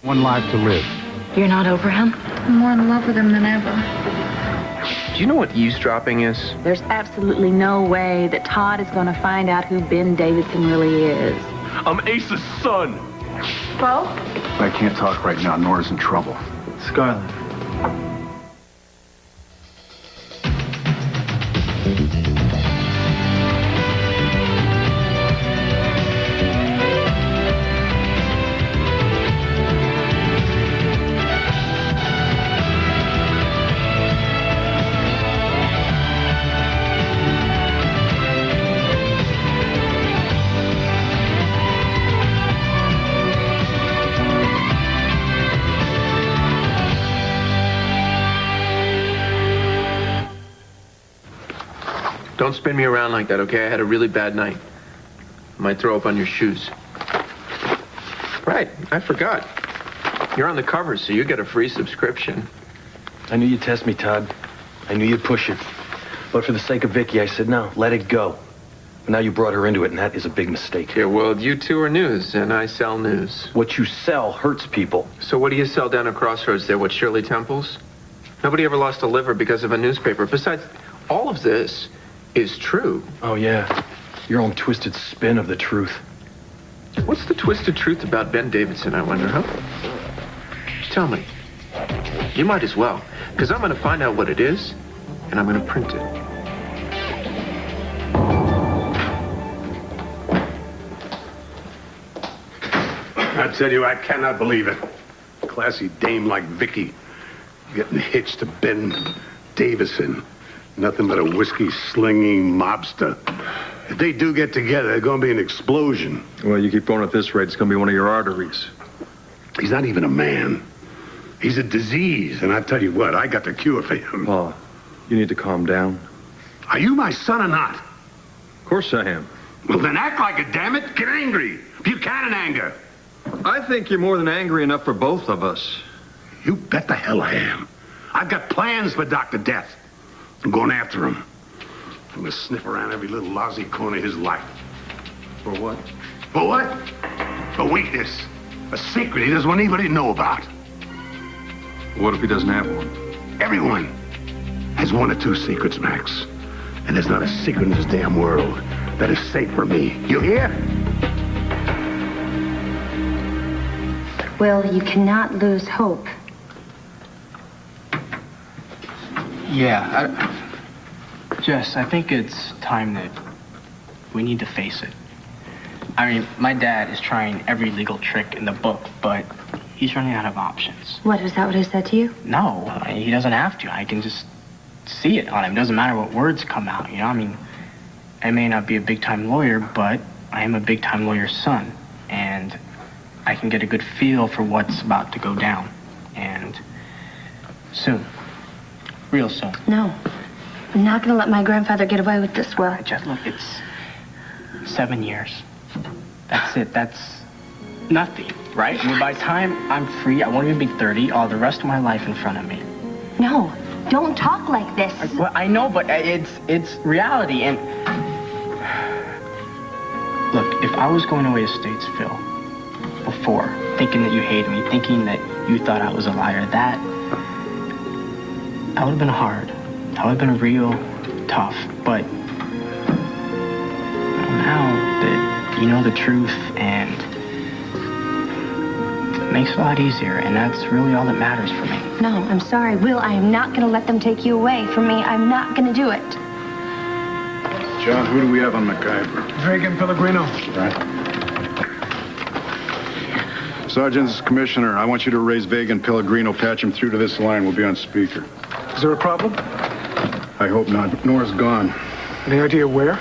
one life to live. You're not over him? I'm more in love with him than ever. Do you know what eavesdropping is? There's absolutely no way that Todd is going to find out who Ben Davidson really is. I'm Ace's son. Bo? I can't talk right now. Nora's in trouble. Scarlett. Don't spin me around like that, okay? I had a really bad night. I might throw up on your shoes. Right, I forgot. You're on the cover, so you get a free subscription. I knew you'd test me, Todd. I knew you'd push it. But for the sake of Vicky, I said, no, let it go. But now you brought her into it, and that is a big mistake. Yeah, well, you two are news, and I sell news. What you sell hurts people. So what do you sell down at Crossroads there? What, Shirley Temples? Nobody ever lost a liver because of a newspaper. Besides, all of this is true. Oh, yeah. Your own twisted spin of the truth. What's the twisted truth about Ben Davidson, I wonder, huh? Tell me. You might as well, because I'm going to find out what it is, and I'm going to print it. I tell you, I cannot believe it. Classy dame like Vicky getting hitched to Ben Davison. Nothing but a whiskey-slinging mobster. If they do get together, there's going to be an explosion. Well, you keep going at this rate, it's going to be one of your arteries. He's not even a man. He's a disease, and I tell you what, I got the cure for him. Paul, you need to calm down. Are you my son or not? Of course I am. Well, then act like it, damn it. Get angry. Buchanan anger. I think you're more than angry enough for both of us. You bet the hell I am. I've got plans for Dr. Death. I'm going after him. I'm going to sniff around every little lousy corner of his life. For what? For what? A weakness. A secret he doesn't want anybody to know about. What if he doesn't have one? Everyone has one or two secrets, Max. And there's not a secret in this damn world that is safe for me. You hear? Will, you cannot lose hope. Yeah, Jess, I think it's time that we need to face it. I mean, my dad is trying every legal trick in the book, but he's running out of options. What, is that what he said to you? No, he doesn't have to. I can just see it on him. It doesn't matter what words come out, you know? I mean, I may not be a big-time lawyer, but I am a big-time lawyer's son, and I can get a good feel for what's about to go down, and soon. Real soon. No. I'm not going to let my grandfather get away with this, Will. Just look, it's 7 years. That's it. That's nothing, right? I mean, by the time I'm free, I won't even be 30. I'll have the rest of my life in front of me. No, don't talk like this. Well, I know, but it's reality. And look, if I was going away to States, Phil, before, thinking that you hated me, thinking that you thought I was a liar, that would have been hard. That would have been real tough. But now that you know the truth, and it makes it a lot easier, and that's really all that matters for me. No, I'm sorry, Will. I am not going to let them take you away from me. I'm not going to do it. John, who do we have on MacGyver? Dragan Pellegrino. Right. Sergeant, this is Commissioner. I want you to raise Vagan Pellegrino, patch him through to this line. We'll be on speaker. Is there a problem? I hope not. Nora's gone. Any idea where?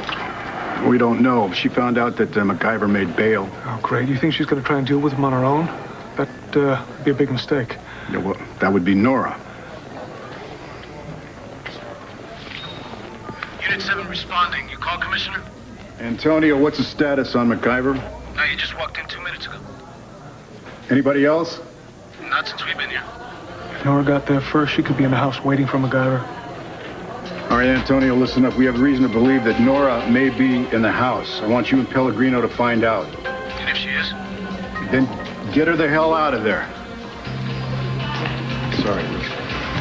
We don't know. She found out that MacGyver made bail. Oh, great. You think she's going to try and deal with him on her own? That'd be a big mistake. Yeah, well, that would be Nora. Unit 7 responding. You call, Commissioner? Antonio, what's the status on MacGyver? No, you just walked in 2 minutes ago. Anybody else? Not since we've been here. If Nora got there first, she could be in the house waiting for MacGyver. All right, Antonio, listen up. We have reason to believe that Nora may be in the house. I want you and Pellegrino to find out. And if she is? Then get her the hell out of there. Sorry.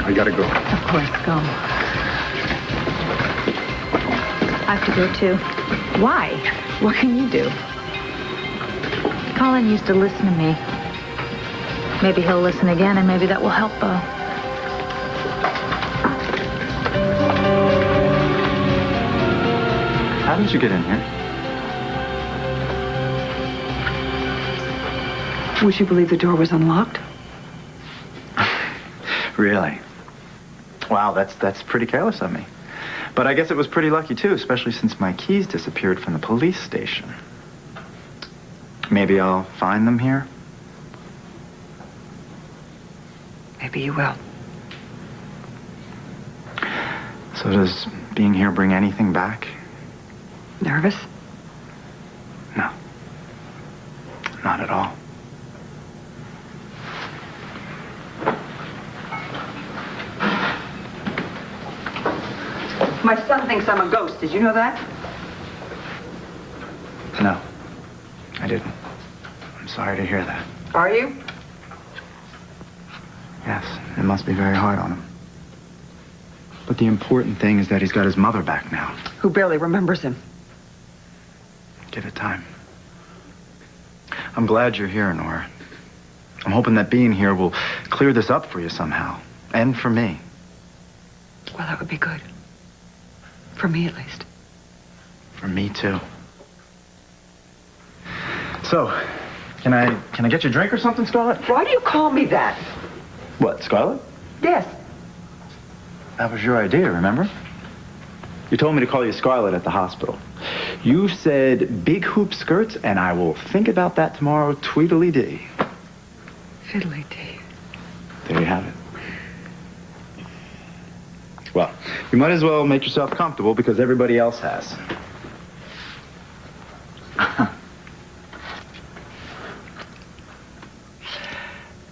I gotta go. Of course, go. I have to go, too. Why? What can you do? Colin used to listen to me. Maybe he'll listen again, and maybe that will help Bo. How did you get in here? Would you believe the door was unlocked? Really? Wow, that's pretty careless of me. But I guess it was pretty lucky, too, especially since my keys disappeared from the police station. Maybe I'll find them here? Maybe you will. So does being here bring anything back? Nervous? No. Not at all. My son thinks I'm a ghost. Did you know that? No, I didn't. I'm sorry to hear that. Are you? Yes, it must be very hard on him. But the important thing is that he's got his mother back now. Who barely remembers him. Give it time. I'm glad you're here, Nora. I'm hoping that being here will clear this up for you somehow. And for me. Well, that would be good. For me, at least. For me, too. So, can I get you a drink or something, Scarlett? Why do you call me that? What, Scarlett? Yes. That was your idea, remember? You told me to call you Scarlett at the hospital. You said big hoop skirts, and I will think about that tomorrow, Tweedledee. Fiddly-dee. There you have it. Well, you might as well make yourself comfortable because everybody else has.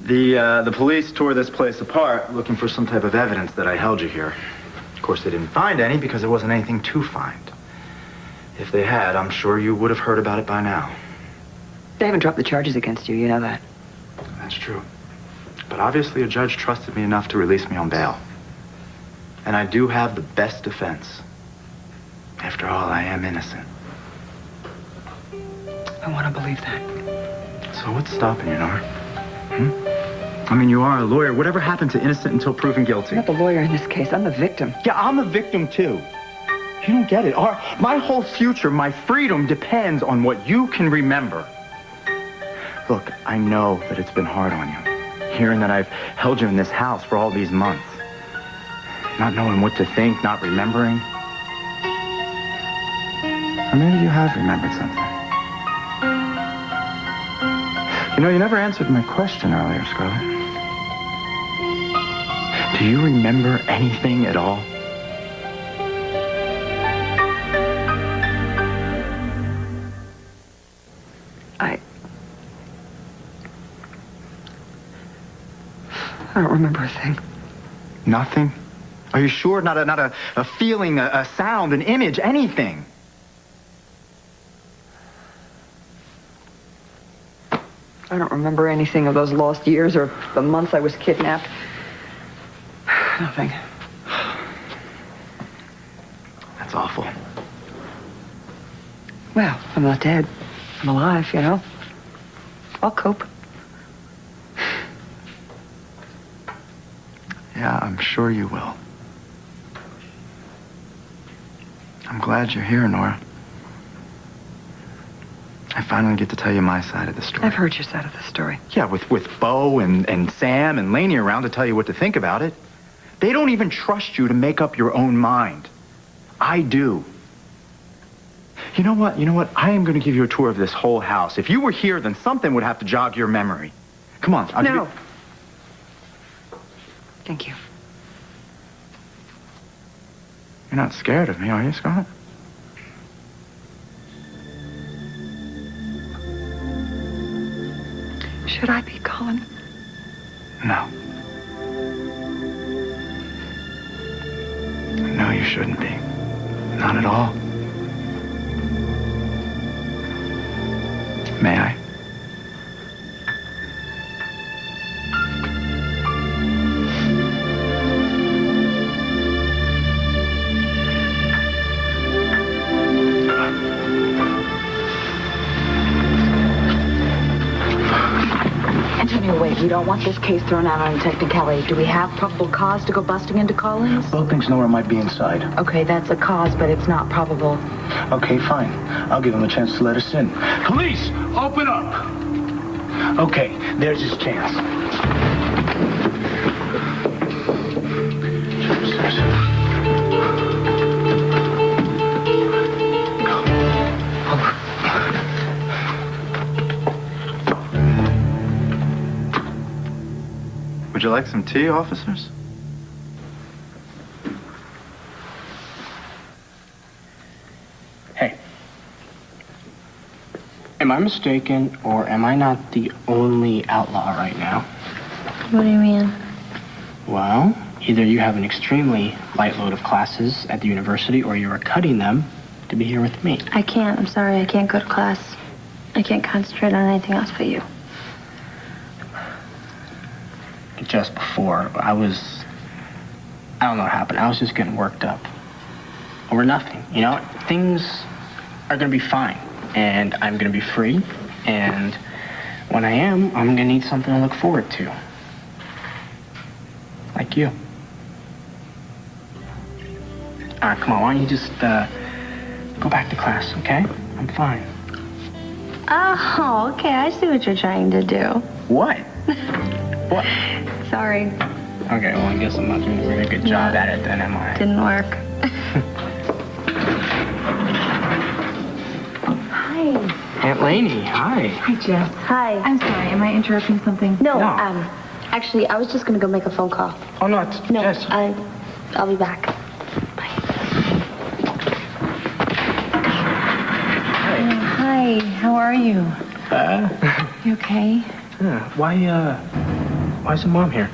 The police tore this place apart looking for some type of evidence that I held you here. Of course, they didn't find any because there wasn't anything to find. If they had, I'm sure you would have heard about it by now. They haven't dropped the charges against you, you know that. That's true. But obviously a judge trusted me enough to release me on bail. And I do have the best defense. After all, I am innocent. I want to believe that. So what's stopping you, Nora? I mean, you are a lawyer. Whatever happened to innocent until proven guilty? I'm not the lawyer in this case. I'm the victim. Yeah, I'm the victim, too. You don't get it. My whole future, my freedom depends on what you can remember. Look, I know that it's been hard on you. Hearing that I've held you in this house for all these months. Not knowing what to think, not remembering. Or maybe you have remembered something. You know, you never answered my question earlier, Scarlett. Do you remember anything at all? I don't remember a thing. Nothing? Are you sure? Not a feeling, a sound, an image, anything? I don't remember anything of those lost years or the months I was kidnapped. Nothing. That's awful. Well, I'm not dead. I'm alive, you know. I'll cope. Yeah, I'm sure you will. I'm glad you're here, Nora. I finally get to tell you my side of the story. I've heard your side of the story. Yeah, with Bo and Sam and Laney around to tell you what to think about it. They don't even trust you to make up your own mind. I do. You know what? I am going to give you a tour of this whole house. If you were here, then something would have to jog your memory. Come on. I'll give you... Thank you. You're not scared of me, are you, Scarlett? Should I be, Colin? No. No, you shouldn't be. Not at all. May I? wait. We don't want this case thrown out on a technicality. Do we have probable cause to go busting into Collins? Bo thinks Nora might be inside. Okay, that's a cause, but it's not probable. Okay, fine. I'll give him a chance to let us in. Police, open up! Okay, there's his chance. Would you like some tea, officers? Hey. Am I mistaken, or am I not the only outlaw right now? What do you mean? Well, either you have an extremely light load of classes at the university, or you are cutting them to be here with me. I can't. I'm sorry. I can't go to class. I can't concentrate on anything else but you. Just before, I don't know what happened. I was just getting worked up over nothing. You know, things are going to be fine, and I'm going to be free, and when I am, I'm going to need something to look forward to. Like you. All right, come on, why don't you just go back to class, okay? I'm fine. Oh, okay. I see what you're trying to do. What? What? Sorry. Okay, well, I guess I'm not doing a very good job at it then, am I? Didn't work. Hi. Aunt Lainey, hi. Hi, Jess. Hi. I'm sorry. Am I interrupting something? No, actually, I was just going to go make a phone call. Oh, no, it's Jess. I'll be back. Hi. How are you? You okay? Yeah, why's the mom here?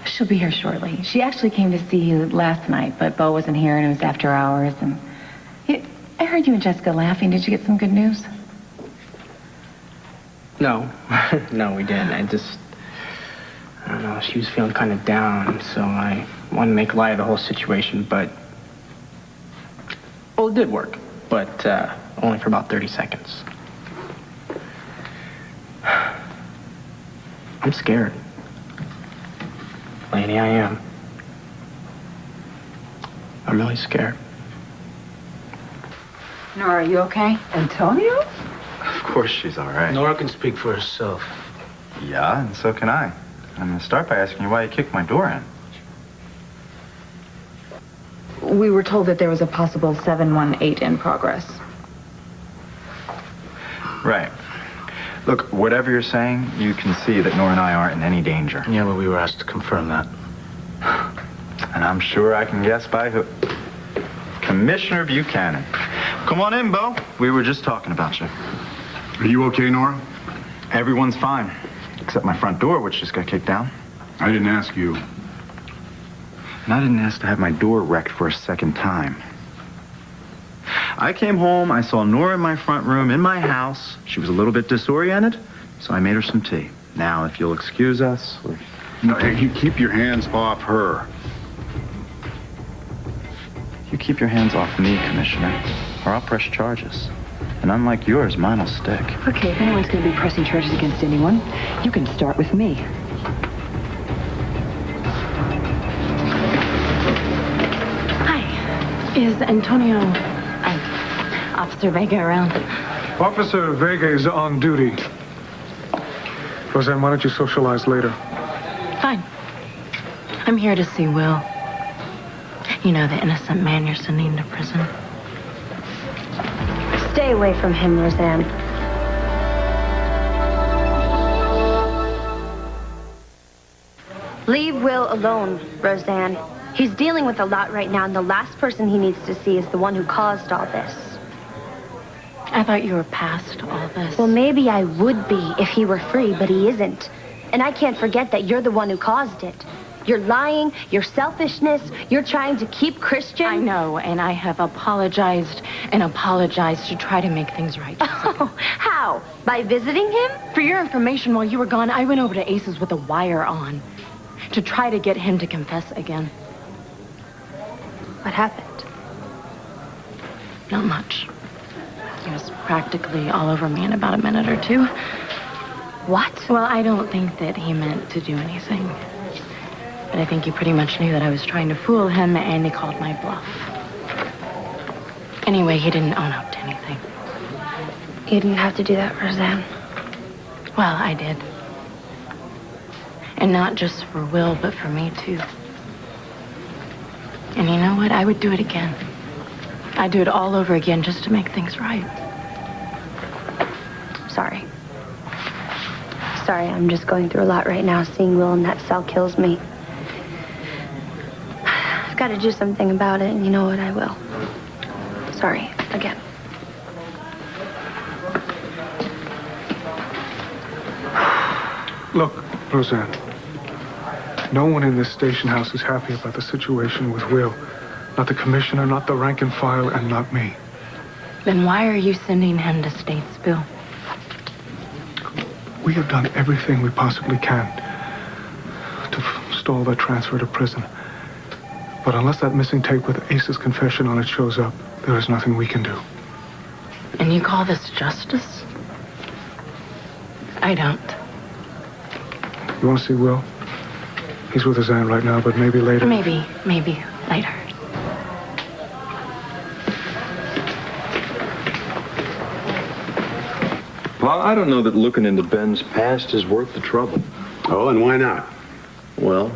She'll be here shortly. She actually came to see you last night, but Bo wasn't here, and it was after hours. And I heard you and Jessica laughing. Did you get some good news? No. No, we didn't. I don't know, she was feeling kind of down, so I wanted to make light of the whole situation, but... Well, it did work, but only for about 30 seconds. I'm scared. Lainey, I am. I'm really scared. Nora, are you okay? Antonio? Of course she's all right. Nora can speak for herself. Yeah, and so can I. I'm going to start by asking you why you kicked my door in. We were told that there was a possible 718 in progress. Right. Look, whatever you're saying, you can see that Nora and I aren't in any danger. Yeah, but we were asked to confirm that. And I'm sure I can guess by who. Commissioner Buchanan. Come on in, Bo. We were just talking about you. Are you okay, Nora? Everyone's fine. Except my front door, which just got kicked down. I didn't ask you. And I didn't ask to have my door wrecked for a second time. I came home, I saw Nora in my front room, in my house. She was a little bit disoriented, so I made her some tea. Now, if you'll excuse us... No, you keep your hands off her. You keep your hands off me, Commissioner, or I'll press charges. And unlike yours, mine'll stick. Okay, if anyone's going to be pressing charges against anyone, you can start with me. Hi. Is Antonio... Officer Vega around? Officer Vega is on duty. Roseanne, why don't you socialize later? Fine. I'm here to see Will. You know, the innocent man you're sending to prison. Stay away from him, Roseanne. Leave Will alone, Roseanne. He's dealing with a lot right now, and the last person he needs to see is the one who caused all this. I thought you were past all this. Well, maybe I would be if he were free, but he isn't. And I can't forget that you're the one who caused it. Your lying, your selfishness, you're trying to keep Christian. I know, and I have apologized and apologized to try to make things right. Oh, how? By visiting him? For your information, while you were gone, I went over to Ace's with a wire on to try to get him to confess again. What happened? Not much. He was practically all over me in about a minute or two. what? Well, I don't think that he meant to do anything. But I think he pretty much knew that I was trying to fool him, and he called my bluff. Anyway, he didn't own up to anything. You didn't have to do that, Roseanne. Well, I did. And not just for Will, but for me, too. And you know what? I would do it again. I'd do it all over again just to make things right. Sorry. Sorry, I'm just going through a lot right now. Seeing Will in that cell kills me. I've got to do something about it, and you know what? I will. Sorry, again. Look, Roseanne. No one in this station house is happy about the situation with Will. Not the commissioner, not the rank and file, and not me. Then why are you sending him to Statesville? We have done everything we possibly can to stall that transfer to prison. But unless that missing tape with Ace's confession on it shows up, there is nothing we can do. And you call this justice? I don't. You want to see Will? He's with his aunt right now, but maybe later. Maybe later. Well, I don't know that looking into Ben's past is worth the trouble. Oh, and why not? Well,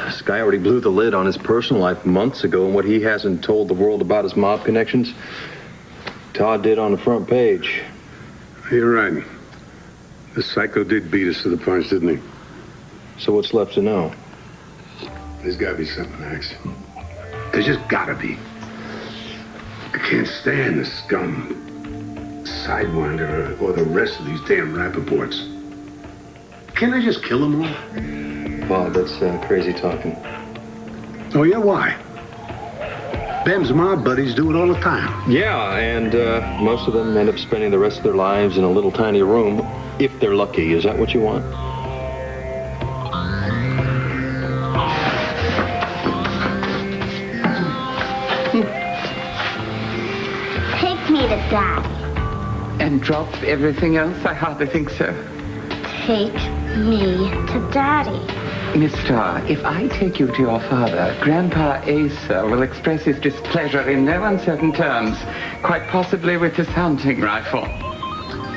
this guy already blew the lid on his personal life months ago, and what he hasn't told the world about his mob connections, Todd did on the front page. You're right. The psycho did beat us to the punch, didn't he? So what's left to know? There's got to be something, Max. There's just got to be. I can't stand the scum, Sidewinder, or the rest of these damn Rappaports. Can't I just kill them all? Bob, that's crazy talking. Oh, yeah? Why? Ben's mob buddies do it all the time. Yeah, and most of them end up spending the rest of their lives in a little tiny room, if they're lucky. Is that what you want? Take me to Daddy. And drop everything else? I hardly think so. Take me to Daddy. Mister, if I take you to your father, Grandpa Asa will express his displeasure in no uncertain terms, quite possibly with his hunting rifle.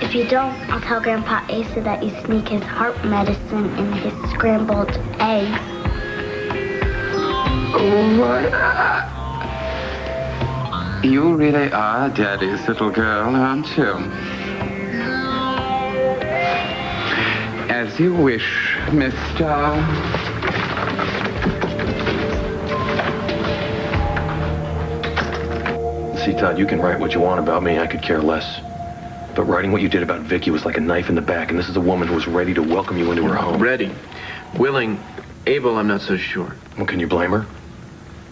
If you don't, I'll tell Grandpa Asa that you sneak his heart medicine in his scrambled eggs. You really are Daddy's little girl, aren't you? As you wish, mister. See, Todd, you can write what you want about me. I could care less. But writing what you did about Vicky was like a knife in the back, and this is a woman who was ready to welcome you into her home. Ready. Willing. Able, I'm not so sure. Well, can you blame her?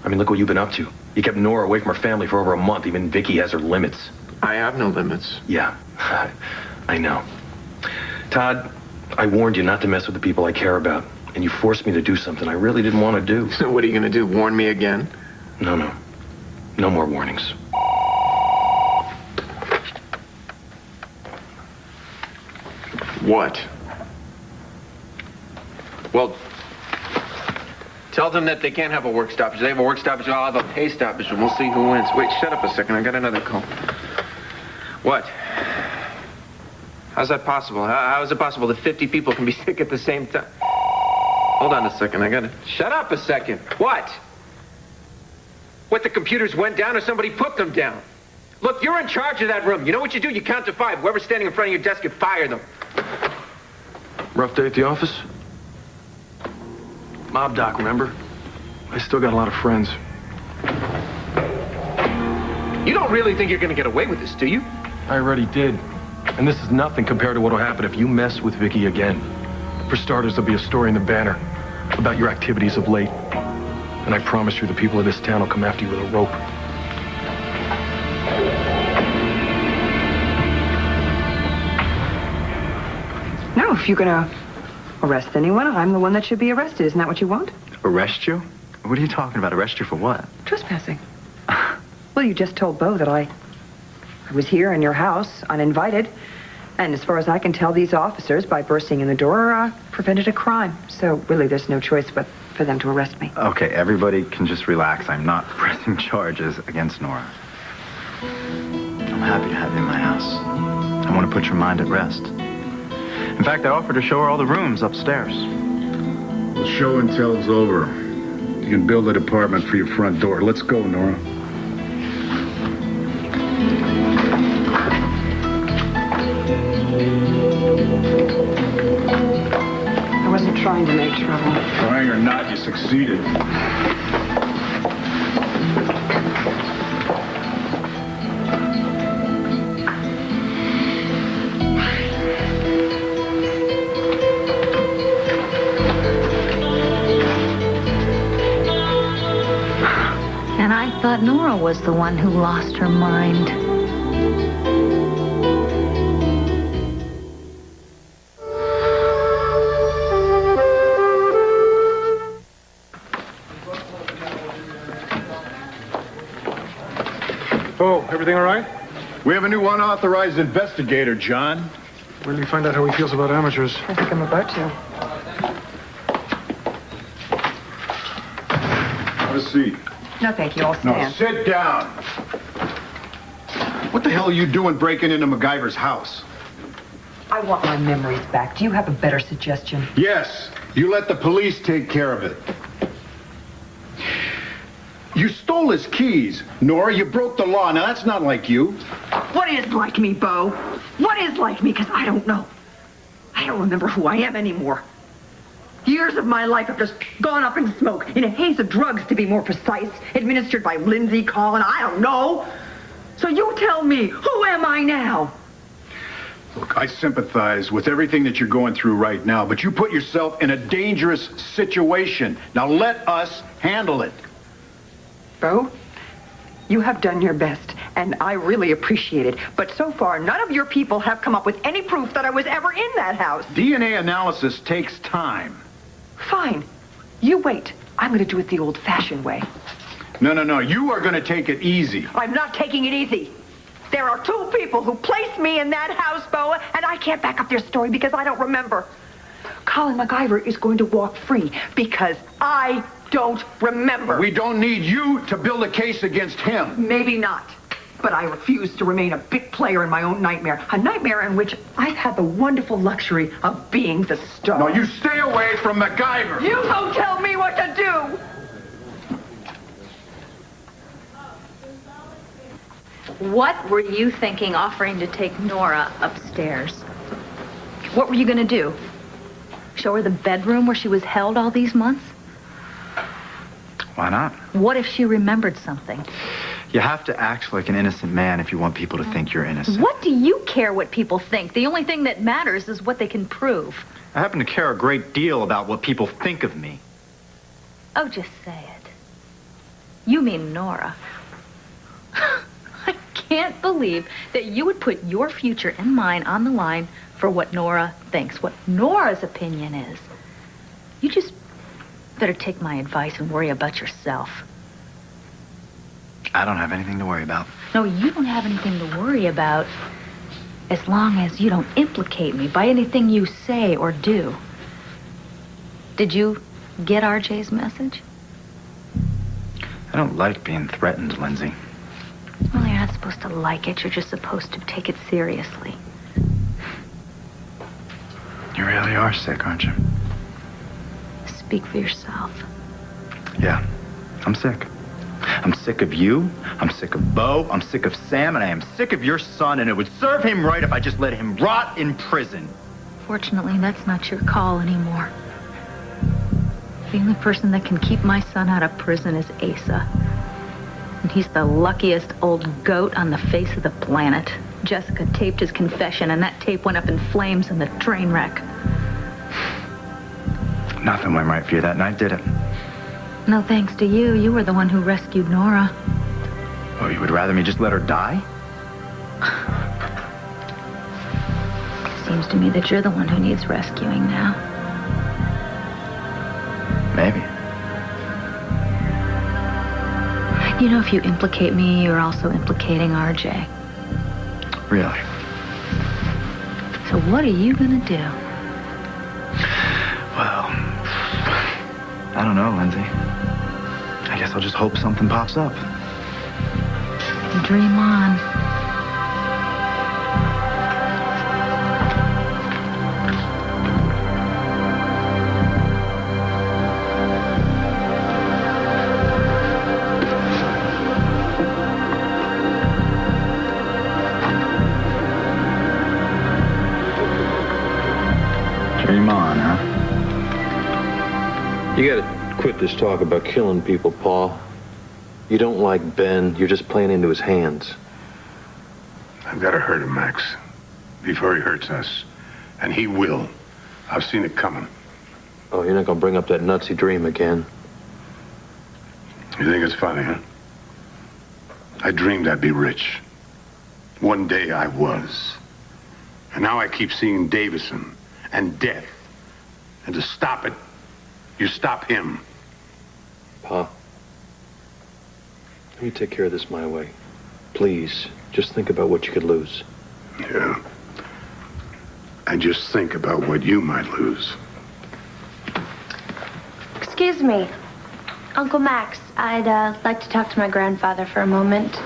I mean, look what you've been up to. You kept Nora away from her family for over a month. Even Vicky has her limits. I have no limits. Yeah, I know. Todd, I warned you not to mess with the people I care about, and you forced me to do something I really didn't want to do. So what are you going to do, warn me again? No. No more warnings. What? Well, tell them that they can't have a work stoppage. They have a work stoppage, I'll have a pay stoppage, and we'll see who wins. Wait, shut up a second. I got another call. What? How's that possible? How is it possible that 50 people can be sick at the same time? Hold on a second. I got to... Shut up a second. What? What, the computers went down or somebody put them down? Look, you're in charge of that room. You know what you do? You count to 5. Whoever's standing in front of your desk, you fire them. Rough day at the office? Mob doc, remember? I still got a lot of friends. You don't really think you're going to get away with this, do you? I already did. And this is nothing compared to what will happen if you mess with Vicky again. For starters, there'll be a story in the Banner about your activities of late. And I promise you the people of this town will come after you with a rope. No, if you're gonna arrest anyone, I'm the one that should be arrested. Isn't that what you want? Arrest you? What are you talking about? Arrest you for what? Trespassing. Well, you just told Bo that I was here in your house, uninvited, And as far as I can tell, these officers, by bursting in the door, prevented a crime. So really, there's no choice but for them to arrest me. Okay, everybody can just relax. I'm not pressing charges against Nora. I'm happy to have you in my house. I want to put your mind at rest. In fact, I offered to show her all the rooms upstairs. The show and tell's over. You can build a department for your front door. Let's go, Nora. I wasn't trying to make trouble. Trying or not, you succeeded. And I thought Nora was the one who lost her mind. Oh, everything all right? We have a new unauthorized investigator, John. When do you find out how he feels about amateurs? I think I'm about to. Have a seat. No, thank you. I'll No, stand. sit down. What the hell are you doing breaking into MacGyver's house? I want my memories back. Do you have a better suggestion? Yes, you let the police take care of it. You stole his keys, Nora. You broke the law. Now, that's not like you. What is like me, Bo? What is like me? Because I don't know. I don't remember who I am anymore. Years of my life have just gone up in smoke, in a haze of drugs, to be more precise, administered by Lindsay Collin. I don't know. So you tell me, who am I now? Look, I sympathize with everything that you're going through right now, but you put yourself in a dangerous situation. Now, let us handle it. Bo, you have done your best, and I really appreciate it. But so far, none of your people have come up with any proof that I was ever in that house. DNA analysis takes time. Fine. You wait. I'm going to do it the old-fashioned way. No. You are going to take it easy. I'm not taking it easy. There are two people who placed me in that house, Bo, and I can't back up their story because I don't remember. Colin MacGyver is going to walk free because I don't remember. We don't need you to build a case against him. Maybe not. But I refuse to remain a big player in my own nightmare. A nightmare in which I've had the wonderful luxury of being the star. No, you stay away from MacGyver. You don't tell me what to do. What were you thinking offering to take Nora upstairs? What were you going to do? Show her the bedroom where she was held all these months? Why not? What if she remembered something? You have to act like an innocent man if you want people to think you're innocent. What do you care what people think? The only thing that matters is what they can prove. I happen to care a great deal about what people think of me. Oh, just say it. You mean Nora. I can't believe that you would put your future and mine on the line for what Nora thinks, what Nora's opinion is. You just better take my advice and worry about yourself. I don't have anything to worry about. No, you don't have anything to worry about as long as you don't implicate me by anything you say or do. Did you get RJ's message? I don't like being threatened, Lindsay. Well, you're not supposed to like it. You're just supposed to take it seriously. You really are sick, aren't you? Speak for yourself. Yeah, I'm sick. I'm sick of you. I'm sick of Bo. I'm sick of Sam, and I am sick of your son, and it would serve him right if I just let him rot in prison. Fortunately, that's not your call anymore. The only person that can keep my son out of prison is Asa. And he's the luckiest old goat on the face of the planet. Jessica taped his confession, and that tape went up in flames in the train wreck. Nothing went right for you that night, did it? No thanks to you. You were the one who rescued Nora. Oh, you would rather me just let her die? Seems to me that you're the one who needs rescuing now. Maybe. You know, if you implicate me, you're also implicating RJ. Really? what are you gonna do? Well, I don't know, Lindsay. I guess I'll just hope something pops up. Dream on. Dream on, huh? You gotta quit this talk about killing people, Paul. You don't like Ben. You're just playing into his hands. I've got to hurt him, Max, before he hurts us. And he will. I've seen it coming. Oh, you're not gonna bring up that nutsy dream again. You think it's funny, huh? I dreamed I'd be rich. One day I was. And now I keep seeing Davison and death. And to stop it, you stop him. Pa, let me take care of this my way. Please, just think about what you could lose. Yeah. And just think about what you might lose. Excuse me. Uncle Max, I'd like to talk to my grandfather for a moment.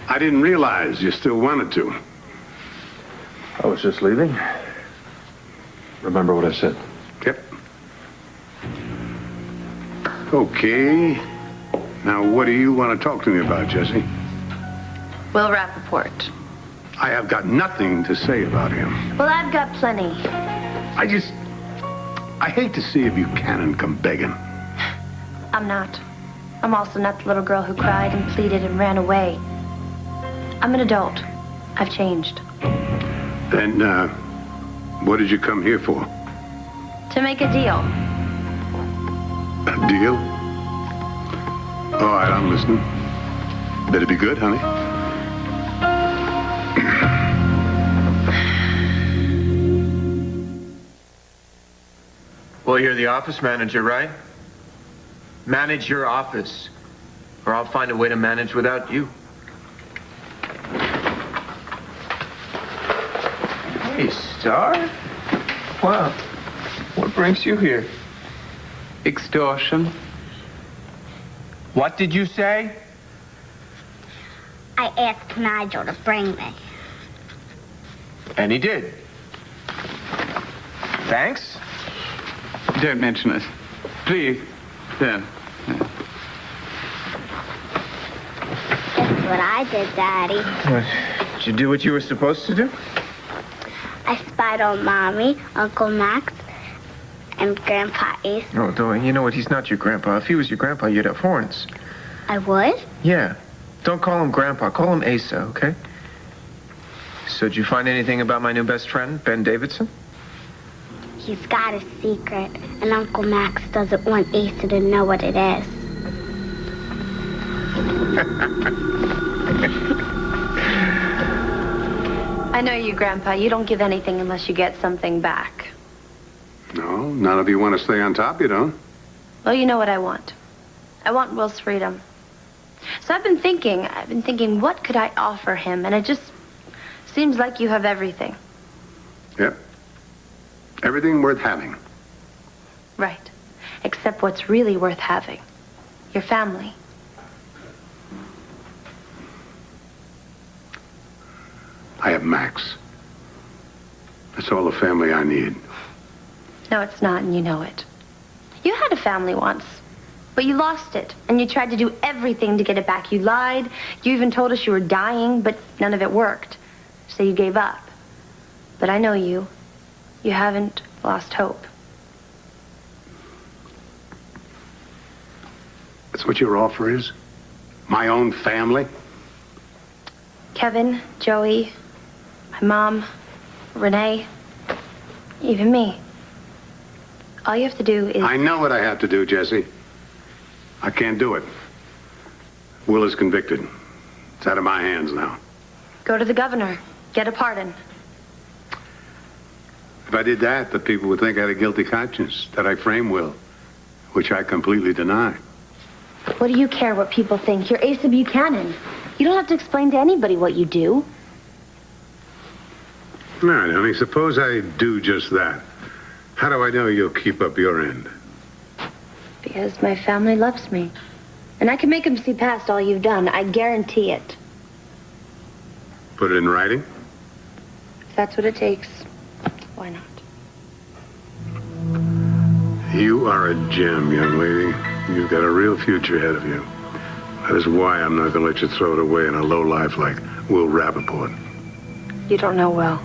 I didn't realize you still wanted to. I was just leaving. Remember what I said? Yep. Okay. Now, what do you want to talk to me about, Jesse? Will Rappaport. I have got nothing to say about him. Well, I've got plenty. I hate to see a Buchanan come begging. I'm not. I'm also not the little girl who cried and pleaded and ran away. I'm an adult. I've changed. Then, what did you come here for? To make a deal. A deal? All right, I'm listening. Better be good, honey. Well, you're the office manager, right? Manage your office, or I'll find a way to manage without you. Hey, Star. Wow. What brings you here? Extortion. What did you say? I asked Nigel to bring me. And he did. Thanks. Don't mention it. Please. There. That's what I did, Daddy. What? Did you do what you were supposed to do? I spied on Mommy, Uncle Max, and Grandpa Ace. Oh, don't, you know what? He's not your grandpa. If he was your grandpa, you'd have horns. I would? Yeah. Don't call him grandpa. Call him Asa, okay? So did you find anything about my new best friend, Ben Davidson? He's got a secret, and Uncle Max doesn't want Asa to know what it is. I know you, Grandpa. You don't give anything unless you get something back. No, none of you want to stay on top, you don't. Well, you know what I want. I want Will's freedom. So I've been thinking, what could I offer him? And it just seems like you have everything. Yep. Everything worth having. Right. Except what's really worth having. Your family. I have Max. That's all the family I need. No, it's not, and you know it. You had a family once, but you lost it, and you tried to do everything to get it back. You lied. You even told us you were dying, but none of it worked. So you gave up. But I know you. You haven't lost hope. That's what your offer is? My own family? Kevin, Joey, my mom, Renee, even me. All you have to do is... I know what I have to do, Jesse. I can't do it. Will is convicted. It's out of my hands now. Go to the governor. Get a pardon. If I did that, the people would think I had a guilty conscience, that I framed Will, which I completely deny. What do you care what people think? You're Asa Buchanan. You don't have to explain to anybody what you do. All right, honey, suppose I do just that. How do I know you'll keep up your end? Because my family loves me. And I can make them see past all you've done. I guarantee it. Put it in writing? If that's what it takes, why not? You are a gem, young lady. You've got a real future ahead of you. That is why I'm not going to let you throw it away in a lowlife like Will Rappaport. You don't know Will.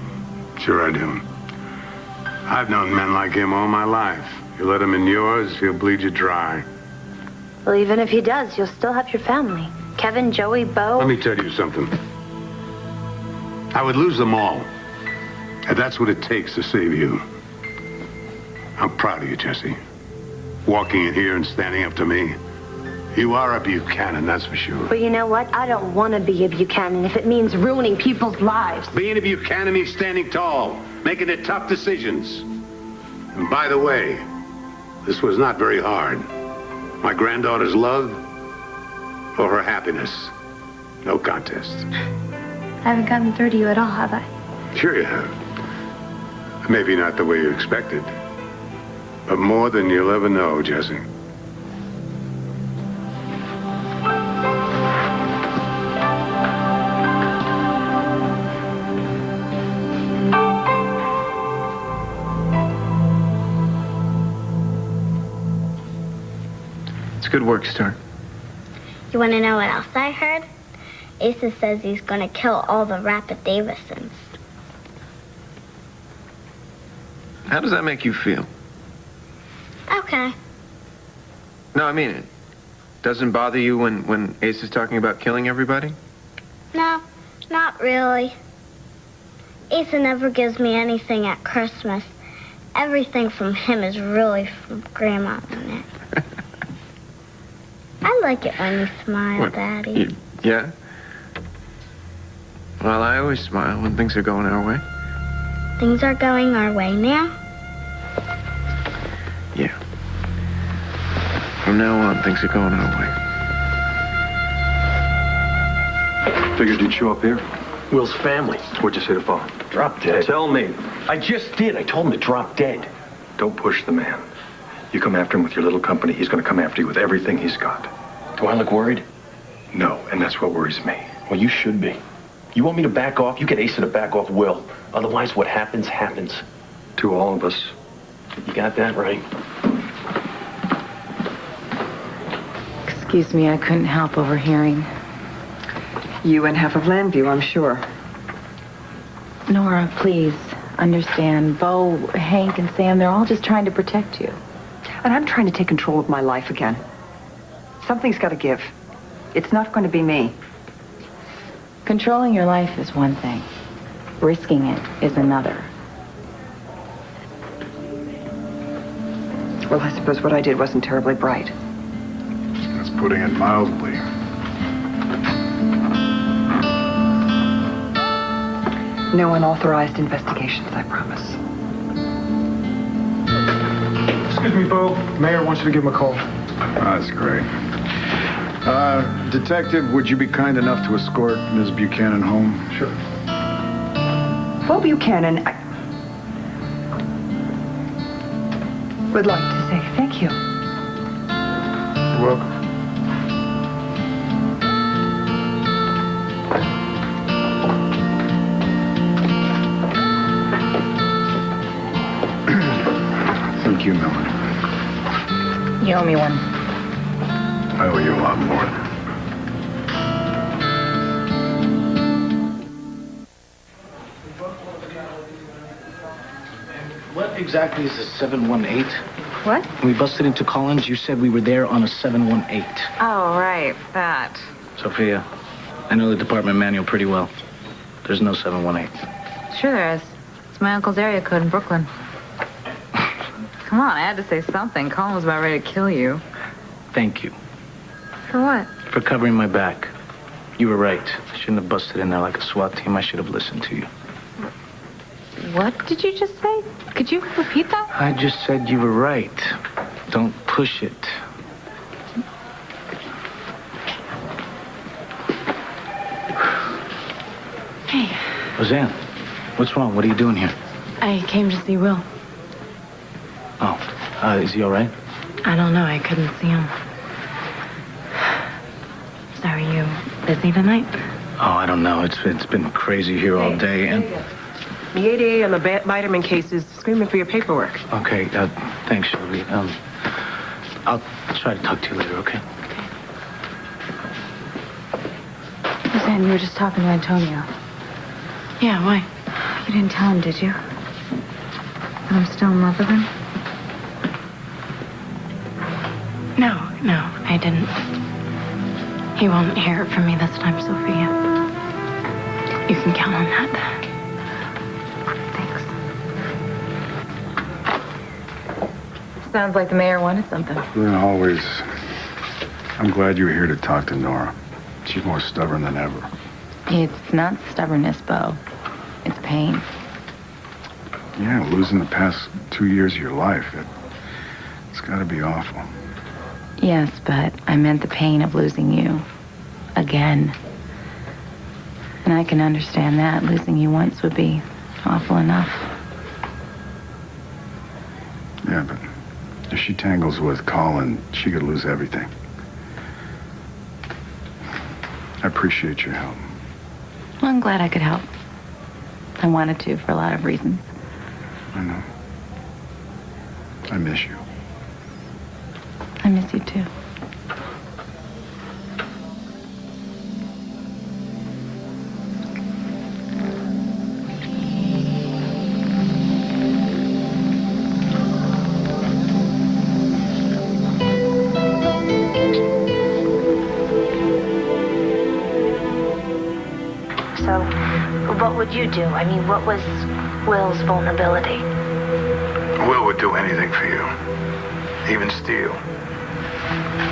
Sure I do. I've known men like him all my life. You let him in yours, he'll bleed you dry. Well, even if he does, you'll still have your family. Kevin, Joey, Bo. Let me tell you something. I would lose them all. And that's what it takes to save you. I'm proud of you, Jesse. Walking in here and standing up to me. You are a Buchanan, that's for sure. But you know what? I don't want to be a Buchanan if it means ruining people's lives. Being a Buchanan means standing tall, making the tough decisions. And by the way, this was not very hard. My granddaughter's love or her happiness. No contest. I haven't gotten through to you at all, have I? Sure you have. Maybe not the way you expected. But more than you'll ever know, Jesse. It's good work, Star. You want to know what else I heard? Asa says he's going to kill all the Rapid Davisons. How does that make you feel? Okay. No, I mean it. Doesn't bother you when Ace is talking about killing everybody? No, not really. Asa never gives me anything at Christmas. Everything from him is really from Grandma and it. I like it when you smile, What, Daddy. Yeah? Well, I always smile when things are going our way. Things are going our way now? Yeah. From now on, things are going our way. Figured you'd show up here. Will's family. What'd you say to Paul? Drop dead. Tell me. I just did. I told him to drop dead. Don't push the man. You come after him with your little company, he's going to come after you with everything he's got. Do I look worried? No, and that's what worries me. Well, you should be. You want me to back off? You get Asa to back off Will. Otherwise, what happens, happens. To all of us. You got that right. Excuse me, I couldn't help overhearing. You and half of Landview, I'm sure. Nora, please, understand. Bo, Hank, and Sam, they're all just trying to protect you. And I'm trying to take control of my life again. Something's got to give. It's not going to be me. Controlling your life is one thing. Risking it is another. Well, I suppose what I did wasn't terribly bright. That's putting it mildly. No unauthorized investigations, I promise. Excuse me, Bo. Mayor wants you to give him a call. That's great. Detective, would you be kind enough to escort Ms. Buchanan home? Sure. Bo Buchanan, I would like to say thank you. You're welcome. Thank you, Melanie. You owe me one. I owe you a lot more. What exactly is a 718? What? When we busted into Collins, you said we were there on a 718. Oh, right, that. Sophia, I know the department manual pretty well. There's no 718. Sure there is. It's my uncle's area code in Brooklyn. Come on, I had to say something. Colin was about ready to kill you. Thank you For what? for covering my back. You were right. I shouldn't have busted in there like a SWAT team. I should have listened to you. What did you just say? Could you repeat that? I just said you were right. Don't push it. Hey. Roseanne, What's wrong? What are you doing here? I came to see Will. Oh, is he all right? I don't know. I couldn't see him. So are you busy tonight? Oh, I don't know. It's been crazy here all day, and... The ADA and the vitamin case is screaming for your paperwork. Okay, thanks, Shirley. I'll try to talk to you later, okay? Suzanne, you were just talking to Antonio. Yeah, why? You didn't tell him, did you? That I'm still in love with him? No, I didn't. He won't hear it from me this time, Sophia. You can count on that. Sounds like the mayor wanted something. Yeah, always. I'm glad you were here to talk to Nora. She's more stubborn than ever. It's not stubbornness, Bo. It's pain. Yeah, losing the past 2 years of your life, it's got to be awful. Yes, but I meant the pain of losing you. Again. And I can understand that. Losing you once would be awful enough. Yeah, but if she tangles with Colin, she could lose everything. I appreciate your help. Well, I'm glad I could help. I wanted to for a lot of reasons. I know. I miss you. I miss you too. What would you do? I mean, what was Will's vulnerability? Will would do anything for you. Even steal.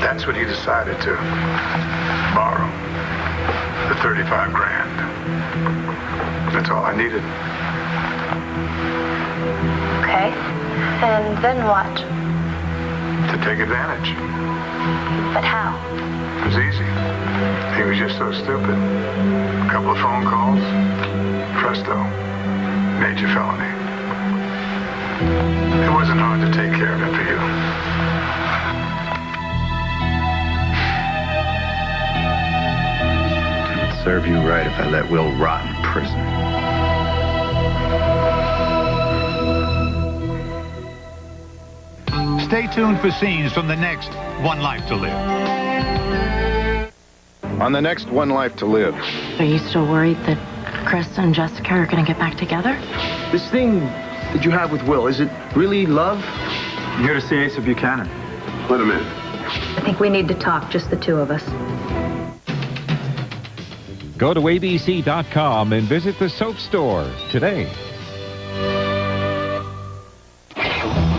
That's what he decided to borrow. The 35 grand. That's all I needed. Okay. And then what? To take advantage. But how? It was easy. He was just so stupid. A couple of phone calls. Presto. Major felony. It wasn't hard to take care of it for you. It'd serve you right if I let Will rot in prison. Stay tuned for scenes from the next One Life to Live. On the next One Life to Live. Are you still worried that Chris and Jessica are going to get back together? This thing that you have with Will, is it really love? I'm here to see Asa Buchanan. Let him in. I think we need to talk, just the two of us. Go to abc.com and visit the soap store today.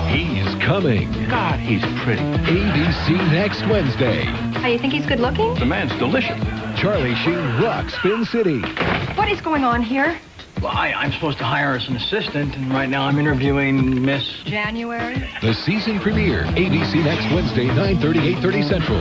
He's coming. God, he's pretty. ABC next Wednesday. How, you think he's good looking? The man's delicious. Charlie Sheen rocks Spin City. What is going on here? Well, I'm supposed to hire as an assistant, and right now I'm interviewing Miss... January? The season premiere, ABC next Wednesday, 9:30, 8:30 Central.